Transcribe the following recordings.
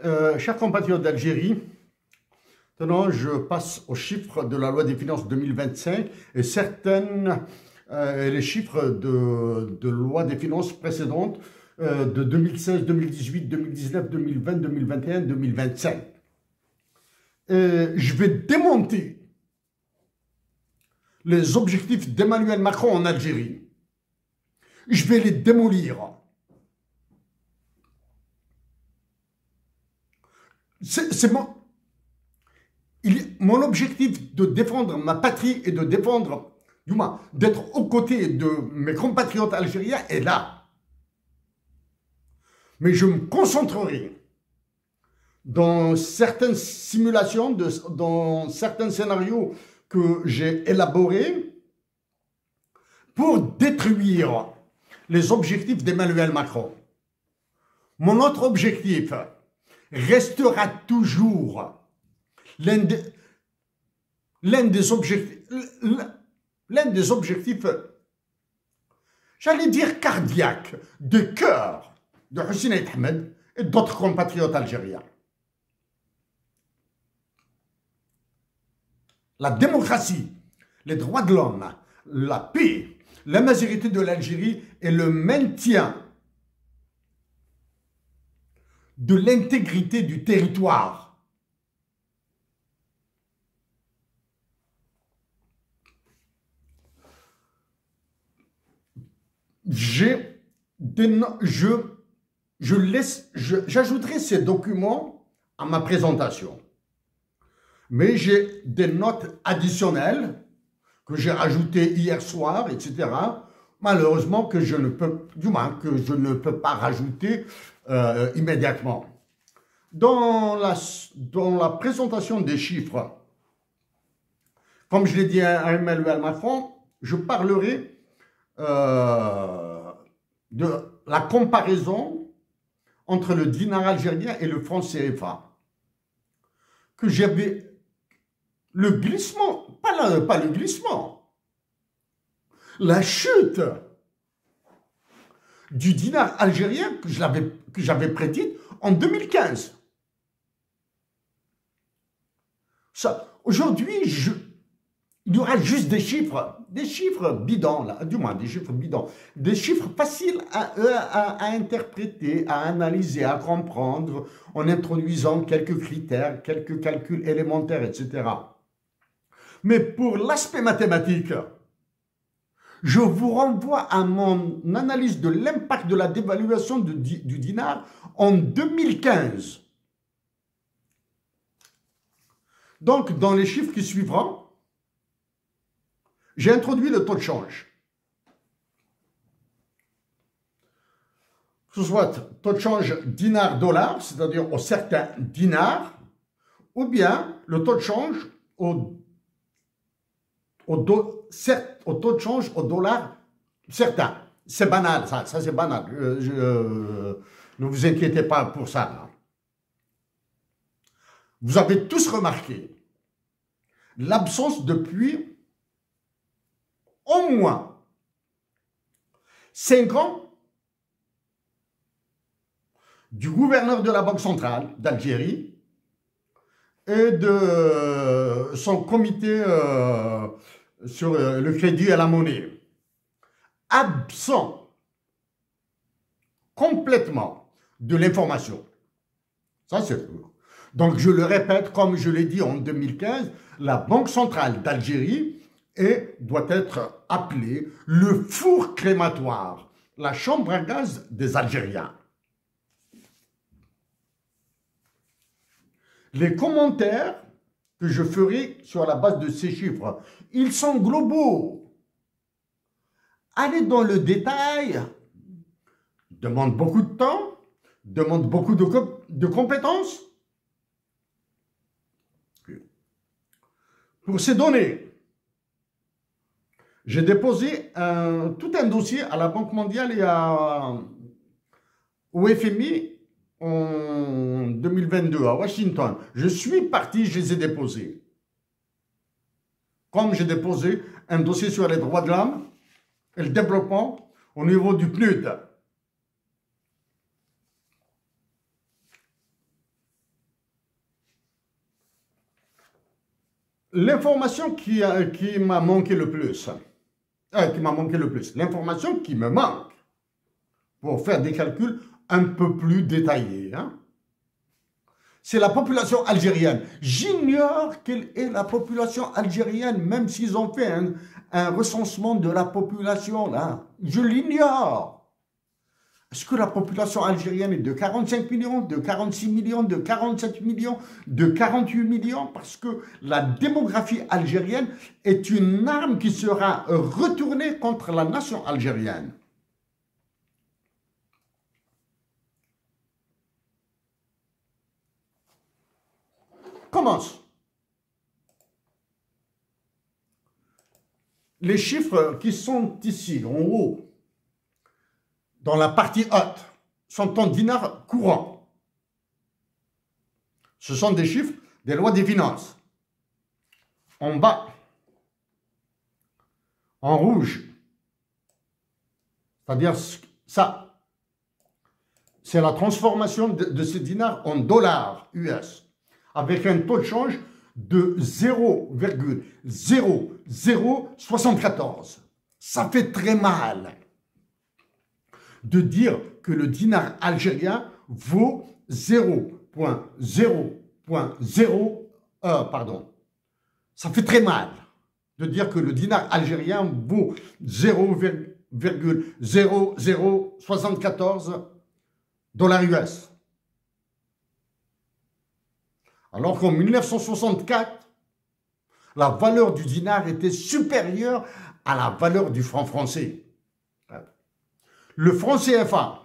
Chers compatriotes d'Algérie, maintenant je passe aux chiffres de la loi des finances 2025 et les chiffres de loi des finances précédentes de 2016, 2018, 2019, 2020, 2021, 2025. Je vais démonter les objectifs d'Emmanuel Macron en Algérie. Je vais les démolir. C'est mon objectif de défendre ma patrie et de défendre, du moins, d'être aux côtés de mes compatriotes algériens est là. Mais je me concentrerai dans certaines simulations, dans certains scénarios que j'ai élaborés pour détruire les objectifs d'Emmanuel Macron. Mon autre objectif restera toujours l'un des objectifs, j'allais dire cardiaques, de cœur de Hussein Ahmed et d'autres compatriotes algériens. La démocratie, les droits de l'homme, la paix, la majorité de l'Algérie et le maintien de l'intégrité du territoire. J'ajouterai ces documents à ma présentation. Mais j'ai des notes additionnelles que j'ai rajoutées hier soir, etc. Malheureusement que je ne peux pas rajouter immédiatement. Dans la présentation des chiffres, comme je l'ai dit à Emmanuel Macron, je parlerai de la comparaison entre le dinar algérien et le franc CFA. Que j'avais le glissement, pas le glissement, la chute du dinar algérien que j'avais prédite en 2015. Aujourd'hui, il y aura juste des chiffres bidons, là, du moins des chiffres bidons, des chiffres faciles à interpréter, à analyser, à comprendre, en introduisant quelques critères, quelques calculs élémentaires, etc. Mais pour l'aspect mathématique, je vous renvoie à mon analyse de l'impact de la dévaluation du dinar en 2015. Donc, dans les chiffres qui suivront, j'ai introduit le taux de change. Que ce soit taux de change dinar-dollar, c'est-à-dire au certain dinar, ou bien le taux de change au taux de change au dollar certain. C'est banal, ça c'est banal. Ne vous inquiétez pas pour ça. Là. Vous avez tous remarqué l'absence depuis au moins 5 ans du gouverneur de la Banque centrale d'Algérie et de son comité sur le crédit et la monnaie. Absent complètement de l'information. Ça, c'est sûr. Donc, je le répète, comme je l'ai dit en 2015, la Banque centrale d'Algérie doit être appelée le four crématoire, la chambre à gaz des Algériens. Les commentaires que je ferai sur la base de ces chiffres, ils sont globaux. Aller dans le détail demande beaucoup de temps, demande beaucoup de compétences. Pour ces données, j'ai déposé tout un dossier à la Banque mondiale et au FMI en 2022 à Washington. Je suis parti, je les ai déposés. Comme j'ai déposé un dossier sur les droits de l'homme et le développement au niveau du PNUD. L'information qui m'a manqué le plus, l'information qui me manque pour faire des calculs un peu plus détaillés, hein, c'est la population algérienne. J'ignore quelle est la population algérienne, même s'ils ont fait un recensement de la population, là. Je l'ignore. Est-ce que la population algérienne est de 45 millions, de 46 millions, de 47 millions, de 48 millions? Parce que la démographie algérienne est une arme qui sera retournée contre la nation algérienne. Commence. Les chiffres qui sont ici, en haut, dans la partie haute, sont en dinars courants. Ce sont des chiffres des lois des finances. En bas, en rouge, c'est-à-dire ça, c'est la transformation de ces dinars en dollars US, avec un taux de change de 0,0074. Ça fait très mal de dire que le dinar algérien vaut 0,0. Ça fait très mal de dire que le dinar algérien vaut 0,0074 dollars US. Alors qu'en 1964, la valeur du dinar était supérieure à la valeur du franc français. Le franc CFA,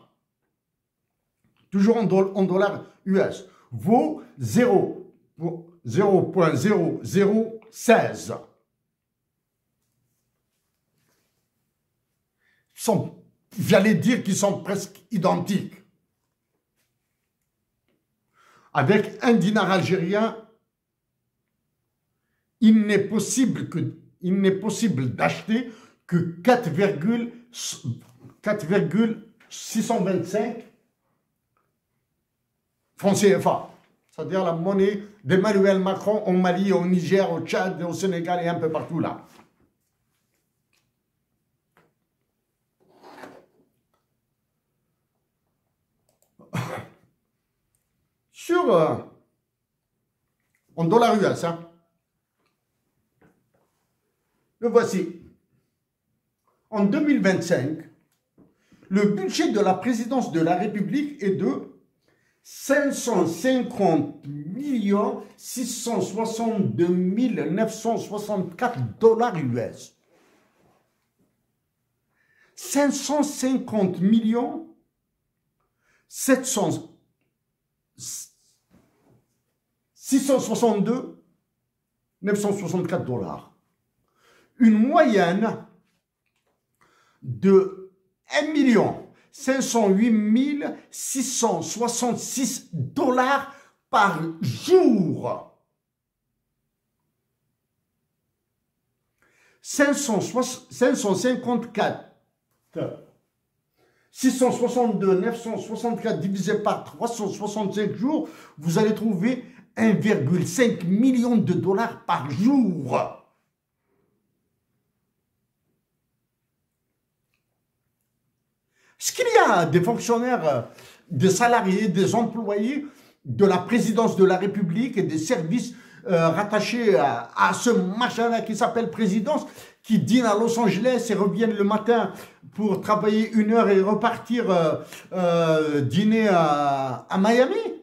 toujours en dollars US, vaut 0,0016. J'allais dire qu'ils sont presque identiques. Avec un dinar algérien, il n'est possible d'acheter que 4,625 francs CFA. C'est-à-dire la monnaie d'Emmanuel Macron au Mali, au Niger, au Tchad, au Sénégal et un peu partout là. En dollars US, hein. Le voici. En 2025, le budget de la présidence de la République est de 550 662 964 dollars US. 550 662 964 dollars. Une moyenne de 1 508 666 dollars par jour. 554 662 964 divisé par 365 jours, vous allez trouver 1,5 million de dollars par jour. Est-ce qu'il y a des fonctionnaires, des salariés, des employés de la présidence de la République et des services rattachés à ce machin-là qui s'appelle présidence, qui dînent à Los Angeles et reviennent le matin pour travailler 1 heure et repartir dîner à Miami?